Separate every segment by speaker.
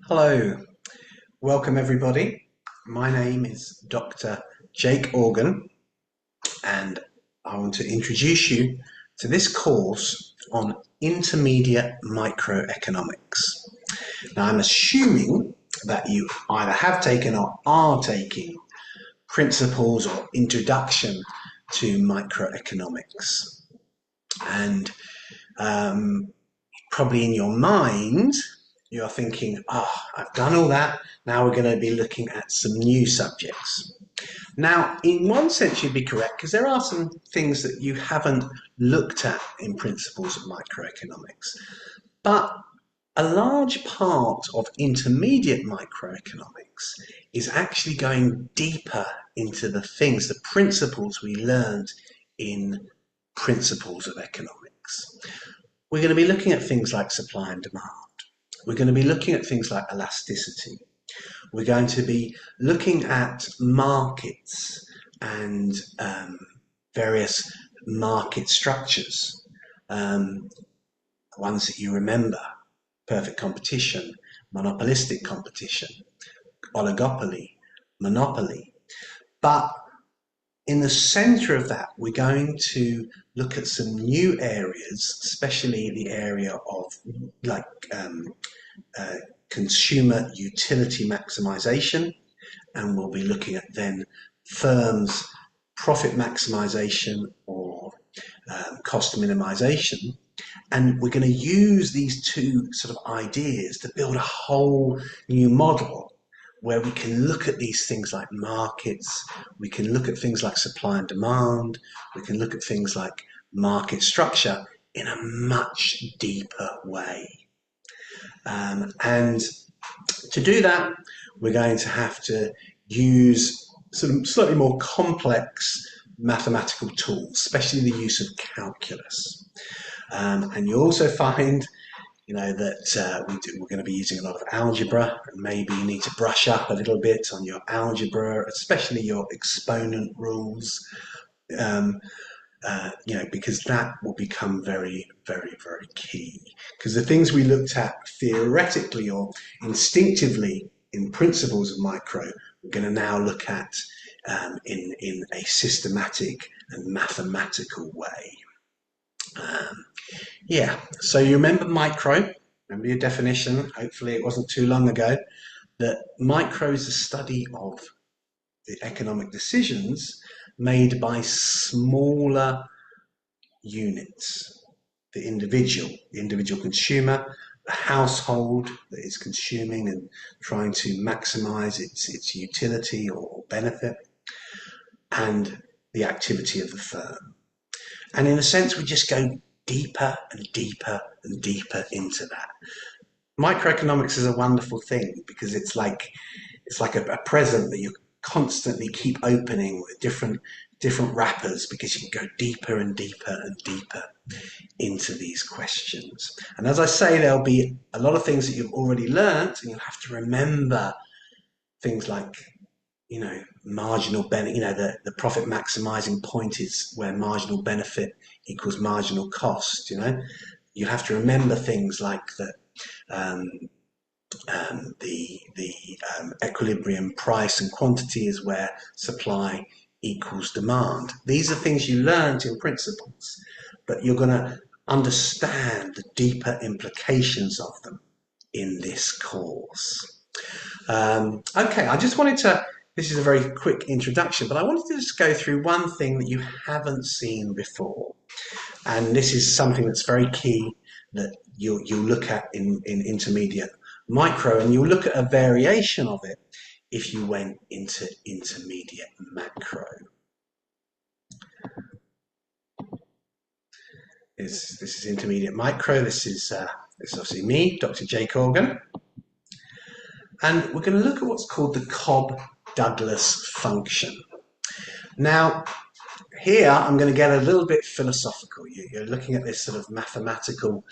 Speaker 1: Hello, welcome everybody. My name is Dr. Jake Organ, and I want to introduce you to this course on intermediate microeconomics. Now, I'm assuming that you either have taken or are taking principles or introduction to microeconomics, and probably in your mind, you're thinking, I've done all that. Now we're going to be looking at some new subjects. Now, in one sense, you'd be correct because there are some things that you haven't looked at in principles of microeconomics. But a large part of intermediate microeconomics is actually going deeper into the things, the principles we learned in principles of economics. We're going to be looking at things like supply and demand. We're going to be looking at things like elasticity. We're going to be looking at markets and various market structures, ones that you remember: perfect competition, monopolistic competition, oligopoly, monopoly. But in the center of that, we're going to look at some new areas, especially the area of like consumer utility maximization, and we'll be looking at then firms' profit maximization or cost minimization. And we're going to use these two sort of ideas to build a whole new model where we can look at these things like markets, we can look at things like supply and demand, we can look at things like market structure in a much deeper way. And to do that, we're going to have to use some slightly more complex mathematical tools, especially the use of calculus. And you also find that we're going to be using a lot of algebra, and maybe you need to brush up a little bit on your algebra, especially your exponent rules, because that will become very, very, very key. Because the things we looked at theoretically or instinctively in principles of micro, we're going to now look at in a systematic and mathematical way. So you remember micro, remember your definition, hopefully it wasn't too long ago, that micro is the study of the economic decisions made by smaller units. The individual consumer, the household that is consuming and trying to maximize its utility or benefit, and the activity of the firm. And in a sense, we just go deeper and deeper and deeper into that. Microeconomics is a wonderful thing because it's like a present that you constantly keep opening with different wrappers, because you can go deeper and deeper and deeper into these questions. And as I say, there'll be a lot of things that you've already learnt, and you'll have to remember things like marginal benefit. The profit maximizing point is where marginal benefit equals marginal cost. You have to remember things like that. The equilibrium price and quantity is where supply equals demand. These are things you learned in principles, but you're going to understand the deeper implications of them in this course. Okay, I just wanted to, this is a very quick introduction, but I wanted to just go through one thing that you haven't seen before. And this is something that's very key that you'll look at in intermediate micro, and you'll look at a variation of it if you went into intermediate macro. This is intermediate micro. This is obviously me, Dr. Jake Organ. And we're going to look at what's called the Cobb-Douglas function. Now, here I'm going to get a little bit philosophical. You're looking at this sort of mathematical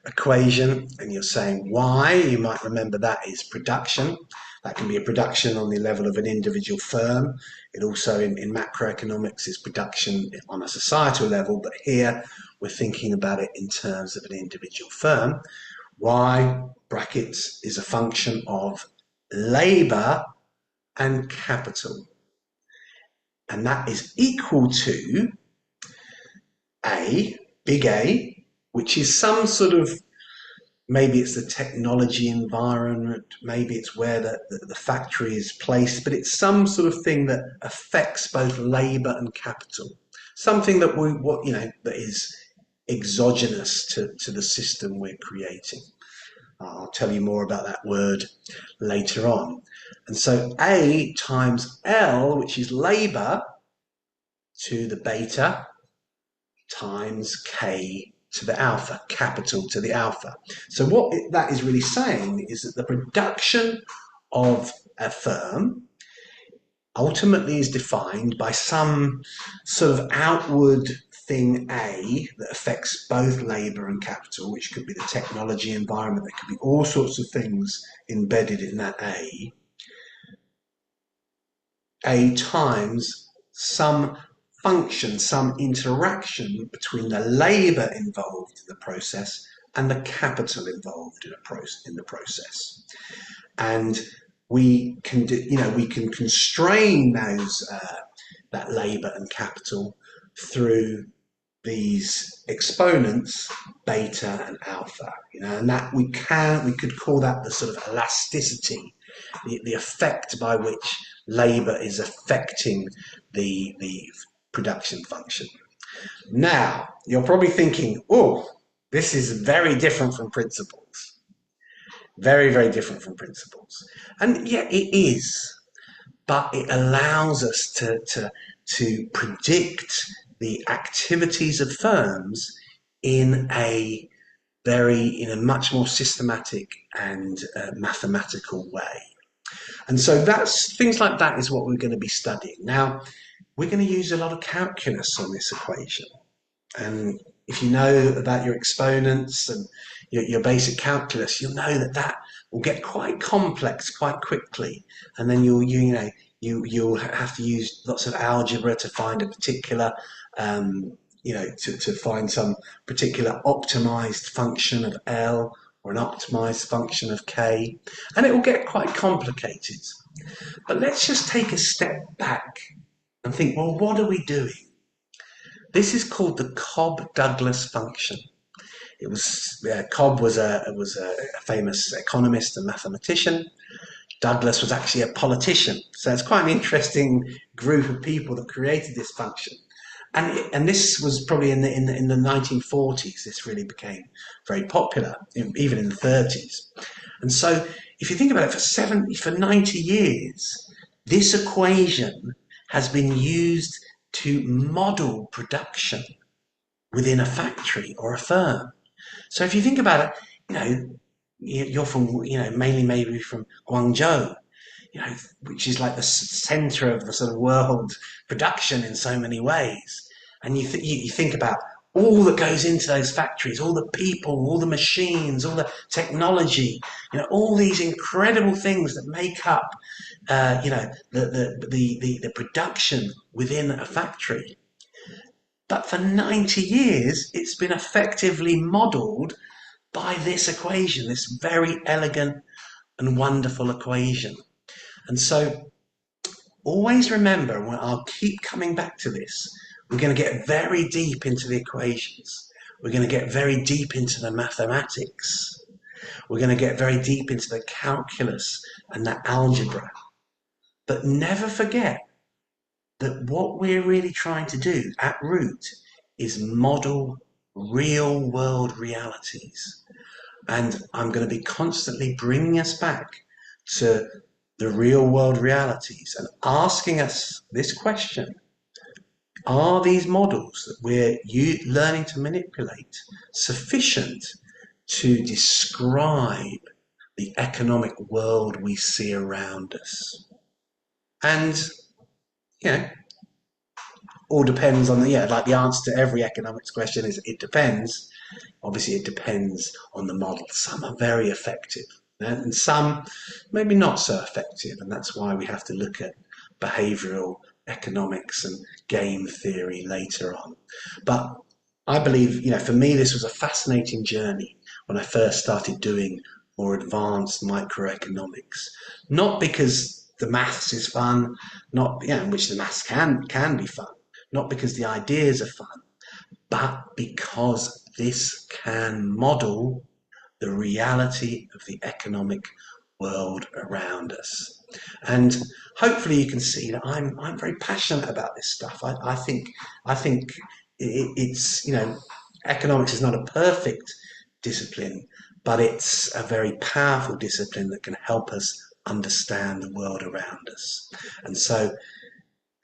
Speaker 1: equation and you're saying why. You might remember that is production. That can be a production on the level of an individual firm. It also, in macroeconomics, is production on a societal level, but here we're thinking about it in terms of an individual firm. Y brackets is a function of labour and capital. And that is equal to A, big A, which is some sort of, maybe it's the technology environment, maybe it's where the factory is placed, but it's some sort of thing that affects both labour and capital. Something that that is exogenous to the system we're creating. I'll tell you more about that word later on. And so A times L, which is labour, to the beta, times K to the alpha, capital to the alpha. So what that is really saying is that the production of a firm ultimately is defined by some sort of outward thing A that affects both labour and capital, which could be the technology environment, there could be all sorts of things embedded in that A times some function, some interaction between the labour involved in the process and the capital involved in the process. And we can we can constrain that labour and capital through these exponents beta and alpha, and that we could call that the sort of elasticity, the effect by which labour is affecting the production function. Now, you're probably thinking, oh, this is very different from principles. Very, very different from principles. And yeah, it is. But it allows us to predict the activities of firms in a much more systematic and mathematical way. And so that's things like that is what we're going to be studying. Now, we're going to use a lot of calculus on this equation. And if you know about your exponents and your basic calculus, you'll know that will get quite complex quite quickly. And then you'll have to use lots of algebra to find a particular to find some particular optimized function of L or an optimized function of K, and it will get quite complicated. But let's just take a step back and think, well, what are we doing? This is called the Cobb-Douglas function. Cobb was a famous economist and mathematician. Douglas was actually a politician. So it's quite an interesting group of people that created this function. And this was probably in the 1940s. This really became very popular, even in the 30s. And so if you think about it, for 90 years, this equation has been used to model production within a factory or a firm. So if you think about it, you're from, mainly maybe from Guangzhou, which is like the center of the sort of world production in so many ways. And you think about all that goes into those factories, all the people, all the machines, all the technology, all these incredible things that make up, the production within a factory. But for 90 years, it's been effectively modeled by this equation, this very elegant and wonderful equation. And so always remember, and I'll keep coming back to this, we're going to get very deep into the equations. We're going to get very deep into the mathematics. We're going to get very deep into the calculus and the algebra. But never forget that what we're really trying to do at root is model real world realities. And I'm going to be constantly bringing us back to the real world realities and asking us this question: are these models that we're learning to manipulate sufficient to describe the economic world we see around us? And, all depends on the answer to every economics question is it depends. Obviously, it depends on the model. Some are very effective and some maybe not so effective. And that's why we have to look at behavioral economics and game theory later on. But I believe, for me, this was a fascinating journey when I first started doing more advanced microeconomics. Not because the maths is fun, not which the maths can be fun, not because the ideas are fun, but because this can model the reality of the economic world around us. And hopefully you can see that I'm very passionate about this stuff. I think it's, economics is not a perfect discipline, but it's a very powerful discipline that can help us understand the world around us. And so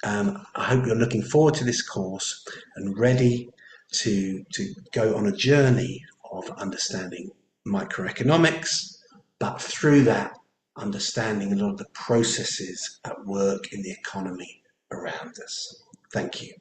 Speaker 1: I hope you're looking forward to this course and ready to go on a journey of understanding microeconomics, but through that, understanding a lot of the processes at work in the economy around us. Thank you.